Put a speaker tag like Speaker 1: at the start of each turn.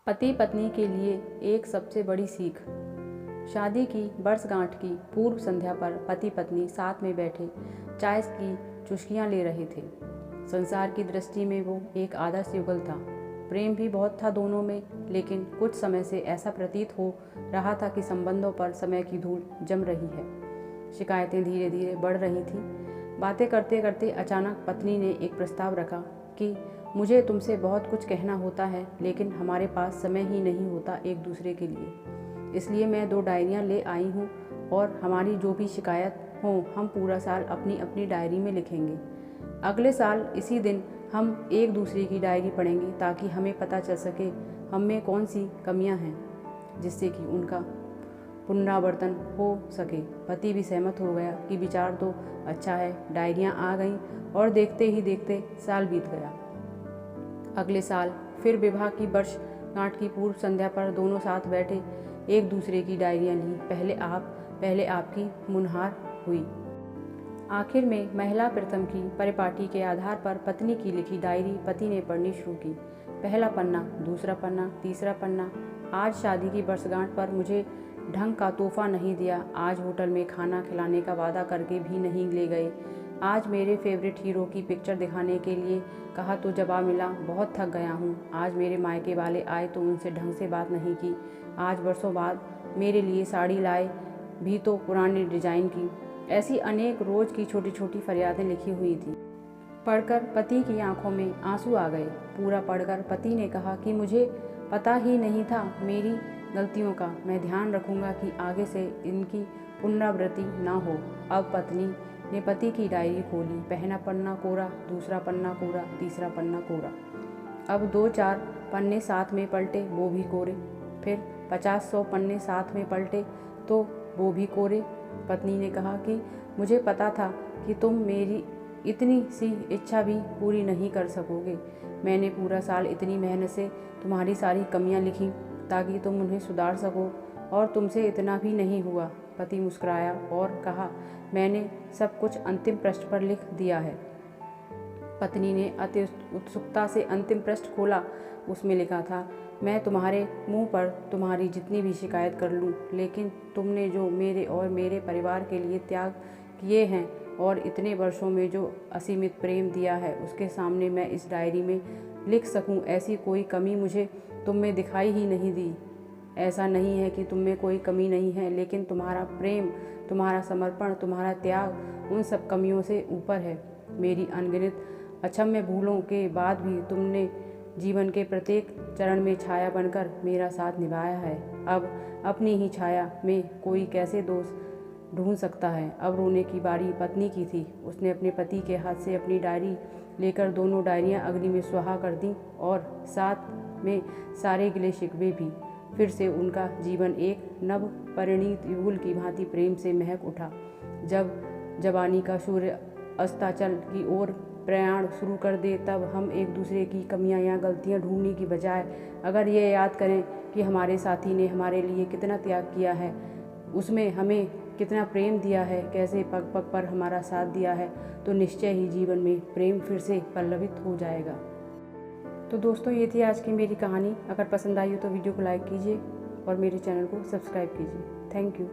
Speaker 1: पति पत्नी के लिए एक सबसे बड़ी सीख। शादी की वर्षगांठ की पूर्व संध्या पर पति पत्नी साथ में बैठे चाय की चुस्कियां ले रहे थे। संसार की दृष्टि में वो एक आदर्श युगल था। प्रेम भी बहुत था दोनों में, लेकिन कुछ समय से ऐसा प्रतीत हो रहा था कि संबंधों पर समय की धूल जम रही है। शिकायतें धीरे धीरे बढ़ रही थीं। बातें करते करते अचानक पत्नी ने एक प्रस्ताव रखा कि मुझे तुमसे बहुत कुछ कहना होता है, लेकिन हमारे पास समय ही नहीं होता एक दूसरे के लिए। इसलिए मैं 2 डायरियां ले आई हूँ और हमारी जो भी शिकायत हो हम पूरा साल अपनी अपनी डायरी में लिखेंगे। अगले साल इसी दिन हम एक दूसरे की डायरी पढ़ेंगे ताकि हमें पता चल सके हम में कौन सी कमियां हैं, जिससे कि उनका पुनरावर्तन हो सके। पति भी सहमत हो गया कि विचार तो अच्छा है। डायरियां आ गईं और देखते ही देखते साल बीत गया। अगले साल फिर विवाह की वर्षगांठ की पूर्व संध्या पर दोनों साथ बैठे एक दूसरे की डायरियां ली। पहले आपकी मुनहार हुई। आखिर में महिला प्रथम की परिपाटी के आधार पर पत्नी की लिखी डायरी पति ने पढ़नी शुरू की। पहला पन्ना, दूसरा पन्ना, तीसरा पन्ना। आज शादी की वर्षगांठ पर मुझे ढंग का तोहफा नहीं दिया। आज होटल में खाना खिलाने का वादा करके भी नहीं ले गए। आज मेरे फेवरेट हीरो की पिक्चर दिखाने के लिए कहा तो जवाब मिला, बहुत थक गया हूँ। आज मेरे मायके वाले आए तो उनसे ढंग से बात नहीं की। आज वर्षों बाद मेरे लिए साड़ी लाए, भी तो पुराने डिजाइन की। ऐसी अनेक रोज की छोटी छोटी फरियादें लिखी हुई थी। पढ़कर पति की आंखों में आंसू आ गए। पूरा पढ़कर पति ने कहा कि मुझे पता ही नहीं था मेरी गलतियों का। मैं ध्यान रखूंगा कि आगे से इनकी पुनरावृत्ति ना हो। अब पत्नी ने पति की डायरी खोली। पहला पन्ना कोरा, दूसरा पन्ना कोरा, तीसरा पन्ना कोरा। अब 2-4 पन्ने साथ में पलटे, वो भी कोरे। फिर 50-100 पन्ने साथ में पलटे तो वो भी कोरे। पत्नी ने कहा कि मुझे पता था कि तुम मेरी इतनी सी इच्छा भी पूरी नहीं कर सकोगे। मैंने पूरा साल इतनी मेहनत से तुम्हारी सारी कमियां लिखी ताकि तुम उन्हें सुधार सको, और तुमसे इतना भी नहीं हुआ। पति मुस्कुराया और कहा, मैंने सब कुछ अंतिम पृष्ठ पर लिख दिया है। पत्नी ने अति उत्सुकता से अंतिम पृष्ठ खोला। उसमें लिखा था, मैं तुम्हारे मुंह पर तुम्हारी जितनी भी शिकायत कर लूँ, लेकिन तुमने जो मेरे और मेरे परिवार के लिए त्याग किए हैं और इतने वर्षों में जो असीमित प्रेम दिया है, उसके सामने मैं इस डायरी में लिख सकूं ऐसी कोई कमी मुझे तुम में दिखाई ही नहीं दी। ऐसा नहीं है कि तुम में कोई कमी नहीं है, लेकिन तुम्हारा प्रेम, तुम्हारा समर्पण, तुम्हारा त्याग उन सब कमियों से ऊपर है। मेरी अनगिनत अक्षम्य भूलों के बाद भी तुमने जीवन के प्रत्येक चरण में छाया बनकर मेरा साथ निभाया है। अब अपनी ही छाया में कोई कैसे दोष ढूंढ सकता है। अब रोने की बारी पत्नी की थी। उसने अपने पति के हाथ से अपनी डायरी लेकर दोनों डायरियां अग्नि में स्वाहा कर दी और साथ में सारे गिले शिकवे भी। फिर से उनका जीवन एक नव परिणीत युगल की भांति प्रेम से महक उठा। जब जवानी का सूर्य अस्ताचल की ओर प्रयाण शुरू कर दे, तब हम एक दूसरे की कमियां या गलतियां ढूंढने की बजाय अगर ये याद करें कि हमारे साथी ने हमारे लिए कितना त्याग किया है, उसमें हमें कितना प्रेम दिया है, कैसे पग पग पर हमारा साथ दिया है, तो निश्चय ही जीवन में प्रेम फिर से पल्लवित हो जाएगा। तो दोस्तों, ये थी आज की मेरी कहानी। अगर पसंद आई हो तो वीडियो को लाइक कीजिए और मेरे चैनल को सब्सक्राइब कीजिए। Thank you.